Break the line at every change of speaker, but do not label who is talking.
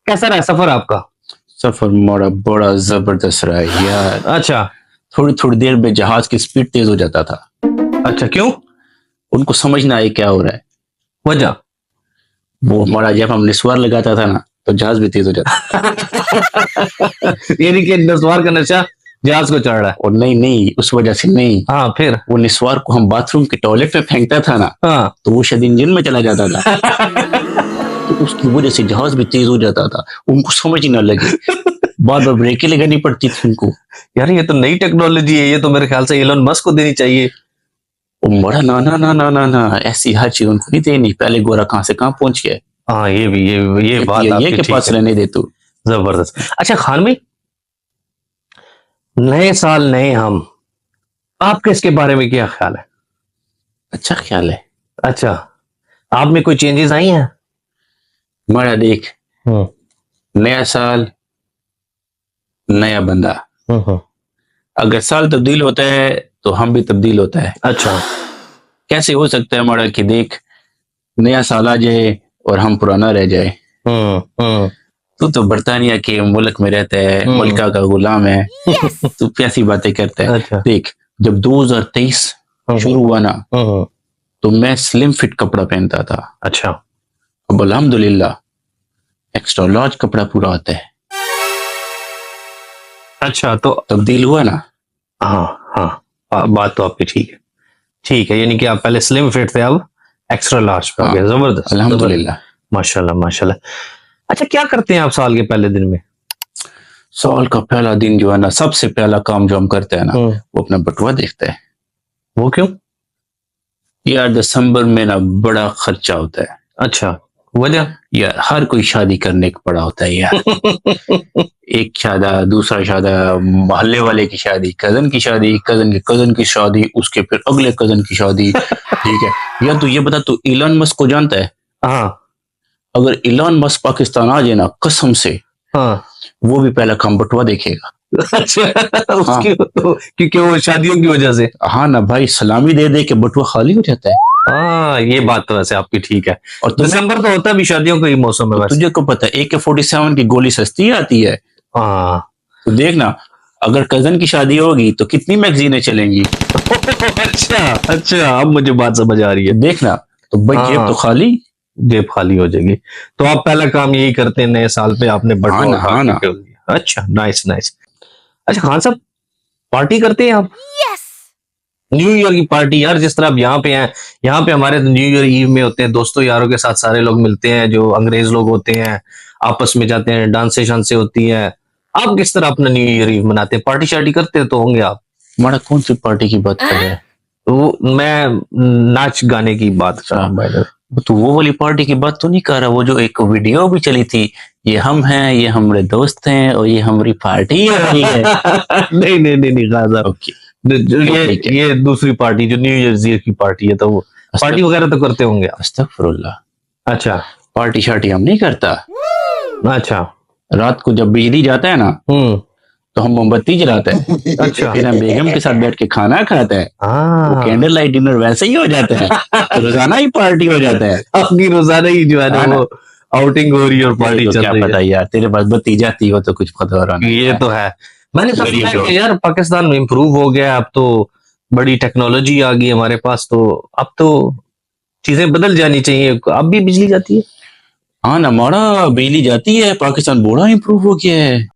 कैसा रहा सफर आपका?
सफर मोड़ा बड़ा जबरदस्त रहा है यार।
अच्छा।
थोड़ी थोड़ी देर में जहाज की स्पीड तेज हो जाता था।
अच्छा, क्यों?
उनको समझ ना आए क्या हो रहा है।
वजह?
वो हमारा जब हम निस्वार लगाता था ना तो जहाज भी तेज हो जाता।
यानी कि नस्वार का नशा जहाज को चढ़ रहा है।
और नहीं नहीं, उस वजह से नहीं।
हाँ, फिर?
वो निस्वार को हम बाथरूम के टॉयलेट में फेंकता था ना,
हाँ।
तो वो शायद इंजन में चला जाता था। तो उसकी वजह से जहाज भी तेज हो जाता था। उनको समझ ही ना लगे, बार बार ब्रेकें लगानी पड़ती थी उनको।
यार ये तो नई टेक्नोलॉजी है, ये तो मेरे ख्याल से एलन मस्क को देनी चाहिए।
वो बड़ा ना ना ना ना ना ना, ऐसी हर चीज उनको नहीं देनी। पहले गोरा कहाँ से कहाँ पहुंच गया।
हाँ, ये बात
ये
आपकी
के
ठीक
पास
है।
रहने दे तू।
जबरदस्त। अच्छा खान भाई, नए साल नए हम, आपके इसके बारे में क्या ख्याल है?
अच्छा ख्याल है।
अच्छा, आप में कोई चेंजेस आई हैं?
हमारा देख, नया साल नया बंदा। अगर साल तब्दील होता है तो हम भी तब्दील होता है।
अच्छा।
कैसे हो सकता है हमारा कि देख, नया साल आ जाए और हम पुराना रह जाए। तू तो बर्तानिया के मुल्क में रहता है, मुल्का का गुलाम है। तू कैसी बातें करता है।
अच्छा।
देख, जब 2023 शुरू हुआ ना तो मैं स्लिम फिट कपड़ा पहनता था।
अच्छा।
अब अल्हम्दुलिल्लाह एक्स्ट्रा लार्ज कपड़ा पूरा आता है।
अच्छा, तो
तब्दील हुआ ना।
हाँ हाँ, बात तो आपकी ठीक है। ठीक है, यानी कि आप पहले स्लिम फिट थे, अब एक्स्ट्रा लार्ज पे आ गए। जबरदस्त,
अल्हम्दुलिल्लाह।
माशाल्लाह माशाल्लाह। अच्छा, क्या करते हैं आप साल के पहले दिन में?
साल का पहला दिन जो है ना, सबसे पहला काम जो हम करते हैं ना, वो अपना बटुआ देखता है।
वो क्यों?
यार दिसंबर में ना बड़ा खर्चा होता है।
अच्छा, वजह?
यार हर कोई शादी करने को पड़ा होता है यार। एक शादा, दूसरा शादा, मोहल्ले वाले की शादी, कजन की शादी, कजन के कजन की शादी, उसके फिर अगले कजन की शादी। ठीक है यार, तू ये बता, तू इलॉन मस्क को जानता है?
हाँ
अगर इलॉन मस्क पाकिस्तान आ जाए ना, कसम से
हाँ।
वो भी पहला काम बटुआ देखेगा।
अच्छा,
हाँ
क्योंकि वो शादियों की वजह से।
हाँ ना भाई, सलामी दे दे के बटुआ खाली हो जाता है।
हाँ, ये बात तो वैसे आपकी ठीक है।
और
दिसंबर तो होता भी शादियों का ही मौसम है वैसे।
तुझे को पता है AK-47 की गोली सस्ती आती है।
हाँ।
तो देखना, अगर कजन की शादी होगी तो कितनी मैगजीनें चलेंगी।
अच्छा अच्छा, अब मुझे बात समझ आ रही है।
देखना तो भाई जेब तो खाली।
जेब खाली हो जाएगी। तो आप पहला काम यही करते हैं नए साल पे, आपने बटुआ उठा के फेंक दिया। अच्छा, नाइस नाइस। अच्छा खान साहब, पार्टी करते हैं आप? न्यू ईयर की पार्टी यार, जिस तरह आप यहाँ पे हैं, यहाँ पे हमारे न्यू ईयर ईव में होते हैं, दोस्तों यारों के साथ सारे लोग मिलते हैं, जो अंग्रेज लोग होते हैं, आपस में जाते हैं, डांसे शांसे होती है। आप किस तरह अपना न्यू ईयर ईव मनाते हैं? पार्टी शार्टी करते तो होंगे आप।
हमारा कौन सी पार्टी की बात कर रहा है?
वो मैं नाच गाने की बात कर रहा हूँ भाई।
तो वो वाली पार्टी की बात तो नहीं कर रहा, वो जो एक वीडियो भी चली थी, ये हम हैं, ये हमारे दोस्त हैं और ये हमारी पार्टी हो रही है।
नहीं नहीं नहीं नहीं खासा।
ओके,
ये दूसरी पार्टी जो न्यू ईयर की पार्टी है, तो वो पार्टी वगैरह तो करते होंगे आप?
अस्तगफुरुल्लाह।
अच्छा।
पार्टी शार्टी हम नहीं करता।
अच्छा।
रात को जब बिजली जाता है ना तो हम मोमबत्ती जलाते हैं।
अच्छा।
फिर हम बेगम के साथ बैठ के खाना खाते हैं। वो कैंडल लाइट डिनर वैसे ही हो जाता है। तो रोजाना ही पार्टी हो जाता है।
अपनी रोजाना ही जो है ना वो आउटिंग हो रही है और पार्टी
तो
चल
क्या
रही
पता
है।
यार, तेरे पास बत्ती जाती हो तो कुछ पता हो रहा नहीं।
ये तो है। मैंने तो सुना है कि यार पाकिस्तान में इम्प्रूव हो गया, अब तो बड़ी टेक्नोलॉजी आ गई हमारे पास, तो अब तो चीजें बदल जानी चाहिए। अब भी बिजली जाती है?
हाँ ना, हमारा बिजली जाती है, पाकिस्तान बड़ा इम्प्रूव हो गया है।